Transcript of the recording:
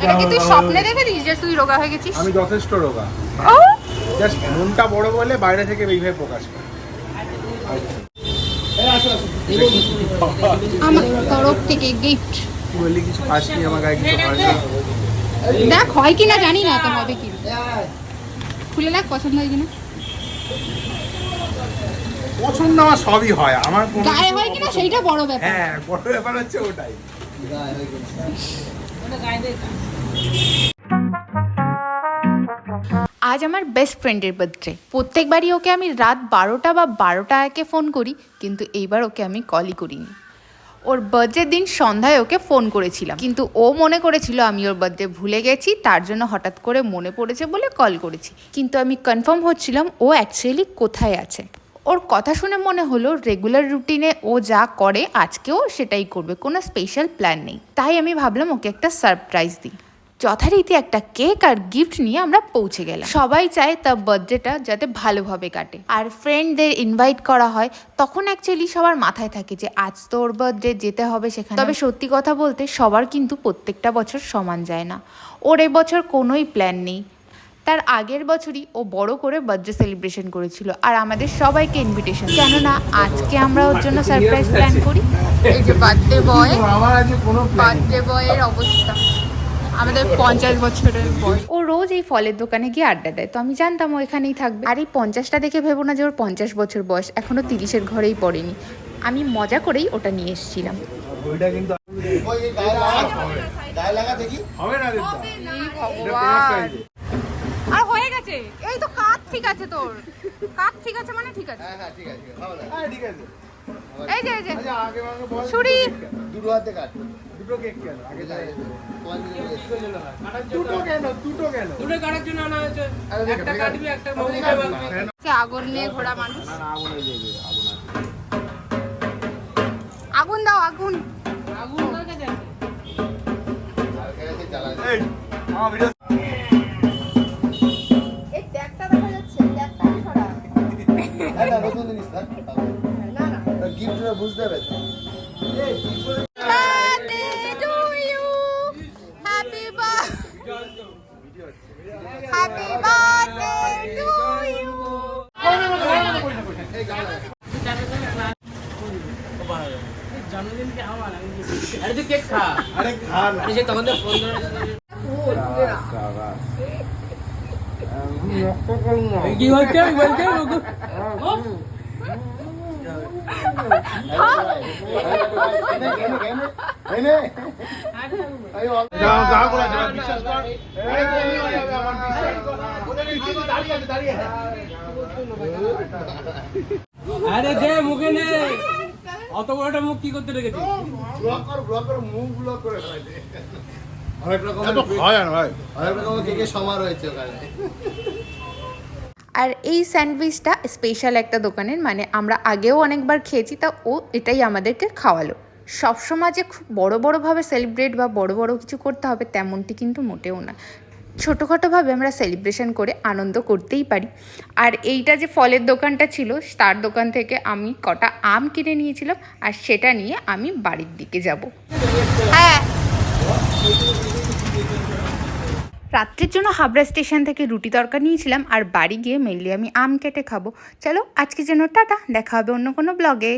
এটা কি তুই স্বপ্নে দেখেছিস যে তুই রোগা হয়ে গেছিস? আমি যথেষ্ট রোগা, ও জাস্ট মনটা বড় বলে বাইরে থেকে এইভাবে প্রকাশ করে। আমার তরফ থেকে গিফট। কি বললি, কিছু খাসনি আমার গায়ে, কিছু হয়নি? দেখ হয় কিনা জানি না, তো হবে কি খুলে দেখ পছন্দ হয় কিনা। পছন্দ আমার সবই হয়, আমার কোনো গায়ে হয় কিনা সেইটা বড় ব্যাপার। হ্যাঁ, বড় ব্যাপার হচ্ছে ওটাই। আজ আমার বেস্ট ফ্রেন্ডের বার্থডে। প্রত্যেকবারই ওকে আমি রাত 12টা বা 12টা আগে ফোন করি, কিন্তু এইবার ওকে আমি কলই করিনি। ওর বার্থডের দিন সন্ধ্যায় ওকে ফোন করেছিলাম, কিন্তু ও মনে করেছিল আমি ওর বার্থডে ভুলে গেছি, তার জন্য হঠাৎ করে মনে পড়েছে বলে কল করেছি। কিন্তু আমি কনফার্ম হচ্ছিলাম ও অ্যাকচুয়ালি কোথায় আছে। ওর কথা শুনে মনে হলো রেগুলার রুটিনে ও যা করে আজকেও সেটাই করবে, কোনো স্পেশাল প্ল্যান নেই। তাই আমি ভাবলাম ওকে একটা সারপ্রাইজ দিই। যথারীতি একটা কেক আর গিফট নিয়ে আমরা পৌঁছে গেলাম। সবাই চায় তার বার্থডেটা যাতে ভালোভাবে কাটে, আর ফ্রেন্ডদের ইনভাইট করা হয়। তখন অ্যাকচুয়ালি সবার মাথায় থাকে যে আজ তো ওর বার্থডে, যেতে হবে সেখানে। তবে সত্যি কথা বলতে সবার কিন্তু প্রত্যেকটা বছর সমান যায় না। ওর এবছর কোনোই প্ল্যান নেই। তার আগের বছরই ও বড় করে বার্থডে সেলিব্রেশন করেছিল, আর আমাদের সবাইকে ইনভিটেশন। কেননা আজকে আমরা ওর জন্য সারপ্রাইজ প্ল্যান করি। এই যে বার্থডে বয়, আমার আজকে কোনো প্ল্যান নেই। বার্থডে বয়ের অবস্থা আমাদের 50 বছরের বয়। ও রোজ এই ফলের দোকানে গিয়ে আড্ডা দেয়, তো আমি জানতাম ও এখানেই থাকবে। আর এই 50টা দেখে ভেবো না যে ওর 50 বছর বয়স, এখনো 30-এর ঘরেই পড়েনি। আমি মজা করেই ওটা নিয়ে এসেছিলাম। ওইটা কিন্তু হবে না দিদা। ভগবান, আর হয়ে গেছে। এই তো কাট ঠিক আছে, তোর কাট ঠিক আছে মানে ঠিক আছে। হ্যাঁ, ঠিক আছে। এই যে আচ্ছা, আগে আমাকে বল, ছুরি। দুটো হাতে কাট। দুটো কেক কেন? আগে যাই। দুটো কেন? দুটো কাটার জন্য আনা হয়েছে। একটা কাটবি, একটা মুখে সে আগুন নিয়ে ঘোড়া মানুষ। না, আগুন হয়ে যাবে, আগুন আছে। আগুন দাও, আগুন। আগুন না কে যাচ্ছে? এই, আমার ভিডিও এই ট্যাগটা দেখা যাচ্ছে, ট্যাগটা ছড়া। না নতুন জিনিস না না না। গিফটটা বুঝতে হবে তো। Birthday to you. Happy birthday. Happy birthday to you. জন্মদিন কি আমার? আরে তুই কেক খা। আরে খা না। আরে সে তখন তো ফোন ধরে কি হচ্ছে আমি বলতে গা করে যাবে, বিশ্বাস কর। এই বমি হয়ে যাবে আমার, বিশ্বাস কর। ওদের কিন্তু দাঁড়িয়ে আছে। আরে দে মুখে নে। অত বড়টা মুখ কি করতে রেখেছিস? ব্লক কর মুখ ব্লক করে ফেলে দে। অনেক রকম এত হয় না ভাই। অনেক রকম কেকের সমার রয়েছে ওখানে। আর এই স্যান্ডউইচটা স্পেশাল একটা দোকানের, মানে আমরা আগেও অনেকবার খেয়েছি, তা ও এটাই আমাদেরকে খাওয়ালো। সবসময় যে খুব বড়োভাবে সেলিব্রেট বা বড় কিছু করতে হবে তেমনটি কিন্তু মোটেও না। ছোটোখাটোভাবে আমরা সেলিব্রেশন করে আনন্দ করতেই পারি। আর এইটা যে ফলের দোকানটা ছিল, তার দোকান থেকে আমি কটা আম কিনে নিয়েছিলাম, আর সেটা নিয়ে আমি বাড়ির দিকে যাব। হ্যাঁ, রাত্রের জন্য হাবড়া স্টেশন থেকে রুটি তরকা নিয়েছিলাম, আর বাড়ি গিয়ে মেনলি আমি আম কেটে খাবো। চলো আজকের জন্য টাটা, দেখা হবে অন্য কোনো ব্লগে।